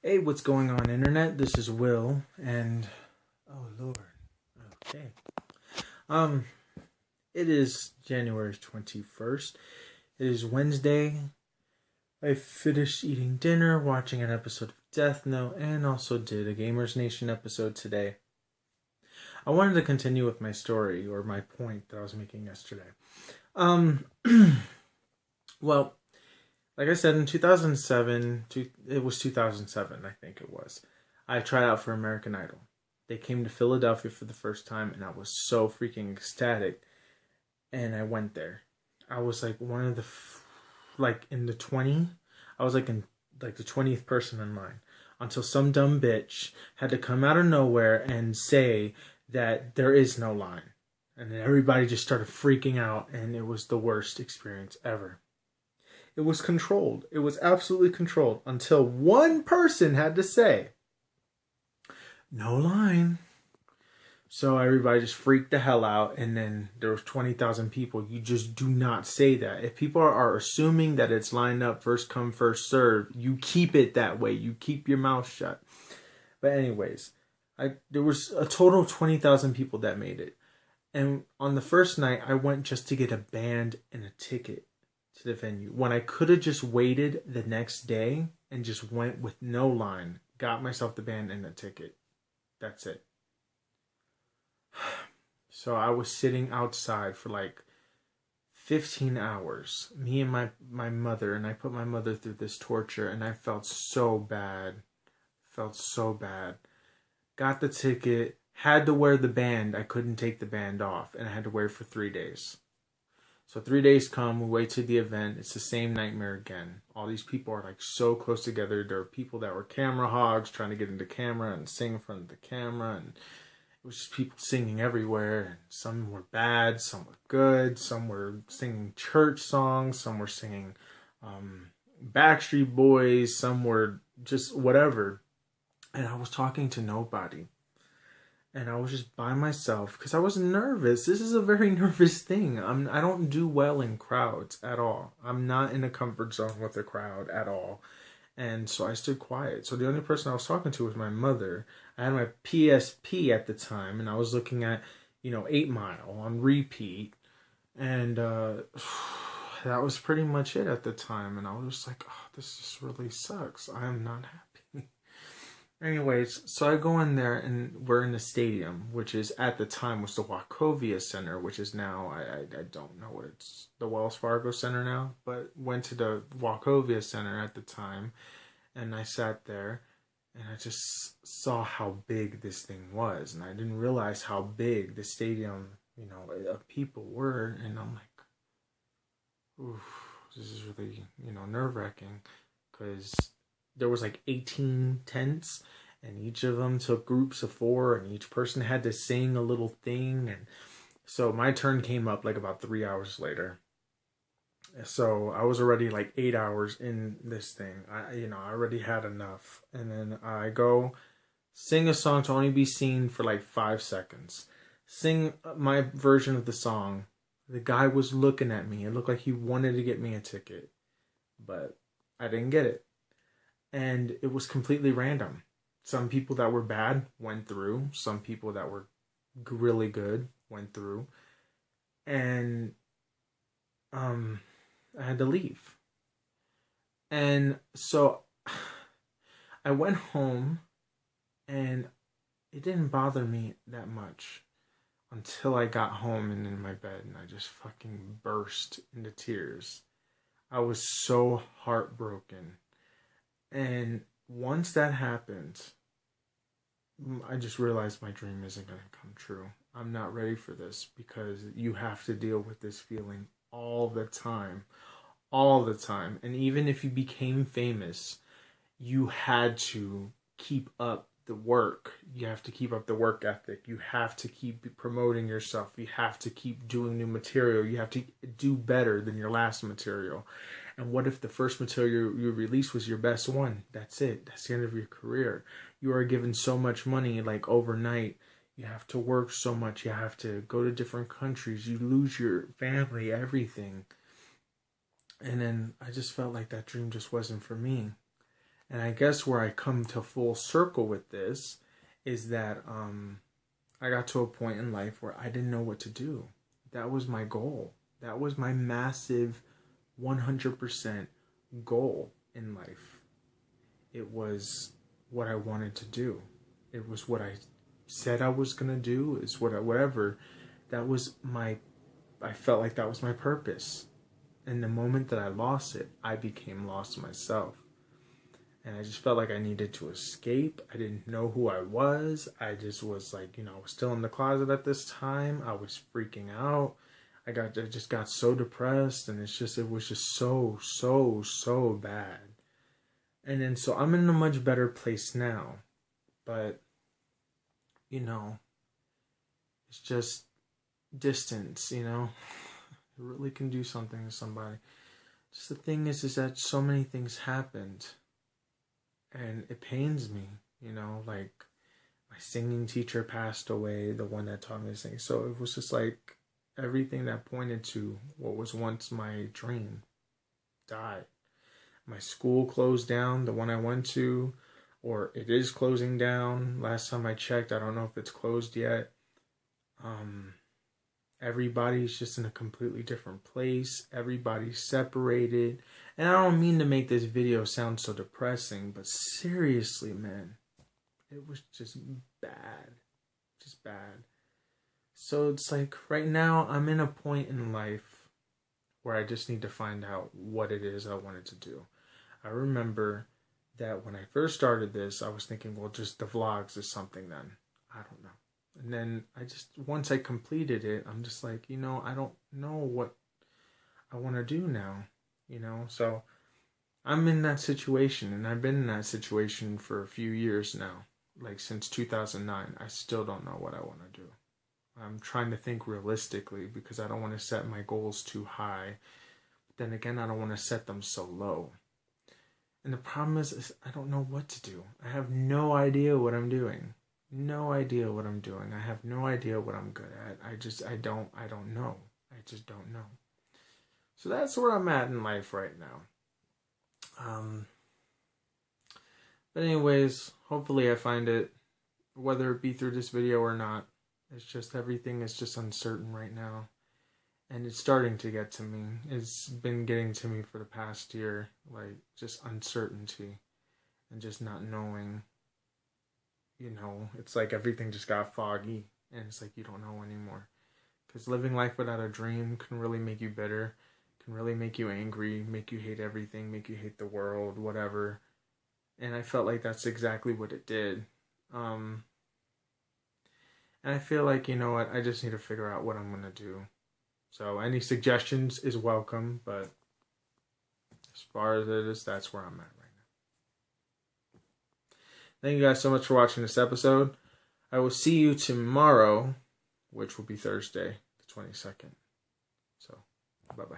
Hey, what's going on, internet? This is Will, and oh Lord, okay. Um, it is January 21st. It is Wednesday. I finished eating dinner, watching an episode of Death Note, and also did a Gamers Nation episode today. I wanted to continue with my story or my point that I was making yesterday. Um, well, like I said, in 2007, it was 2007, I think it was. I tried out for American Idol. They came to Philadelphia for the first time, and I was so freaking ecstatic. And I went there. I was like one of the, like in the 20. I was like in like the 20th person in line until some dumb bitch had to come out of nowhere and say that there is no line. And then everybody just started freaking out, and it was the worst experience ever. It was controlled. It was absolutely controlled until one person had to say, no line. So everybody just freaked the hell out, and then there was 20,000 people. You just do not say that. If people are assuming that it's lined up first come, first serve, you keep it that way. You keep your mouth shut. But anyways, there was a total of 20,000 people that made it. And on the first night, I went just to get a band and a ticket to the venue, when I could have just waited the next day and just went with no line, got myself the band and the ticket. That's it. So I was sitting outside for like 15 hours, me and my mother, and I put my mother through this torture, and I felt so bad. Got the ticket, had to wear the band. I couldn't take the band off, and I had to wear it for 3 days. So 3 days come, we wait to the event. It's the same nightmare again. All these people are like so close together. There are people that were camera hogs trying to get into camera and sing in front of the camera. And it was just people singing everywhere. Some were bad, some were good. Some were singing church songs. Some were singing Backstreet Boys. Some were just whatever. And I was talking to nobody. And I was just by myself because I was nervous. This is a very nervous thing. I don't do well in crowds at all. I'm not in a comfort zone with a crowd at all. And so I stood quiet. So the only person I was talking to was my mother. I had my PSP at the time, and I was looking at, 8 Mile on repeat. And that was pretty much it at the time. And I was just like, oh, this just really sucks. I am not happy. Anyways, so I go in there, and we're in the stadium, which is at the time was the Wachovia Center, which is now, I don't know what it's, the Wells Fargo Center now, but went to the Wachovia Center at the time, and I sat there, and I just saw how big this thing was, and I didn't realize how big the stadium, of people were, and I'm like, oof, this is really, nerve-wracking, because there was like 18 tents, and each of them took groups of 4, and each person had to sing a little thing. And so my turn came up like about 3 hours later. So I was already like 8 hours in this thing. I already had enough. And then I go sing a song to only be seen for like 5 seconds. Sing my version of the song. The guy was looking at me. It looked like he wanted to get me a ticket, but I didn't get it. And it was completely random. Some people that were bad went through. Some people that were really good went through. And I had to leave. And so I went home, and it didn't bother me that much until I got home and in my bed, and I just fucking burst into tears. I was so heartbroken. And once that happened, I just realized my dream isn't going to come true. I'm not ready for this, because you have to deal with this feeling all the time. All the time. And even if you became famous, you had to keep up the work. You have to keep up the work ethic. You have to keep promoting yourself. You have to keep doing new material. You have to do better than your last material. And what if the first material you released was your best one? That's it. That's the end of your career. You are given so much money, like overnight. You have to work so much. You have to go to different countries. You lose your family, everything. And then I just felt like that dream just wasn't for me. And I guess where I come to full circle with this is that I got to a point in life where I didn't know what to do. That was my goal. That was my massive 100% goal in life. It was what I wanted to do. It was what I said I was going to do. It's whatever. That was I felt like that was my purpose. And the moment that I lost it, I became lost myself. And I just felt like I needed to escape. I didn't know who I was. I just was like, I was still in the closet at this time. I was freaking out. I just got so depressed, and it was just so bad. And then so I'm in a much better place now. But, it's just distance, It really can do something to somebody. Just the thing is that so many things happened. And it pains me, like my singing teacher passed away, the one that taught me to sing. So it was just like everything that pointed to what was once my dream died. My school closed down, the one I went to, or it is closing down. Last time I checked, I don't know if it's closed yet. Everybody's just in a completely different place. Everybody's separated. And I don't mean to make this video sound so depressing, but seriously, man, it was just bad. Just bad. So it's like right now I'm in a point in life where I just need to find out what it is I wanted to do. I remember that when I first started this, I was thinking, well, just the vlogs is something then. I don't know. And then once I completed it, I'm just like, I don't know what I want to do now, So I'm in that situation, and I've been in that situation for a few years now, like since 2009. I still don't know what I want to do. I'm trying to think realistically because I don't want to set my goals too high. But then again, I don't want to set them so low. And the problem is I don't know what to do. I have no idea what I'm doing. No idea what I'm doing. I have no idea what I'm good at. I don't know. I just don't know. So that's where I'm at in life right now. But anyways, hopefully I find it, whether it be through this video or not. It's just everything is just uncertain right now. And it's starting to get to me. It's been getting to me for the past year. Like, just uncertainty and just not knowing. It's like everything just got foggy, and it's like you don't know anymore. Because living life without a dream can really make you bitter, can really make you angry, make you hate everything, make you hate the world, whatever. And I felt like that's exactly what it did. And I feel like, I just need to figure out what I'm going to do. So any suggestions is welcome, but as far as it is, that's where I'm at right now. Thank you guys so much for watching this episode. I will see you tomorrow, which will be Thursday, the 22nd. So, bye-bye.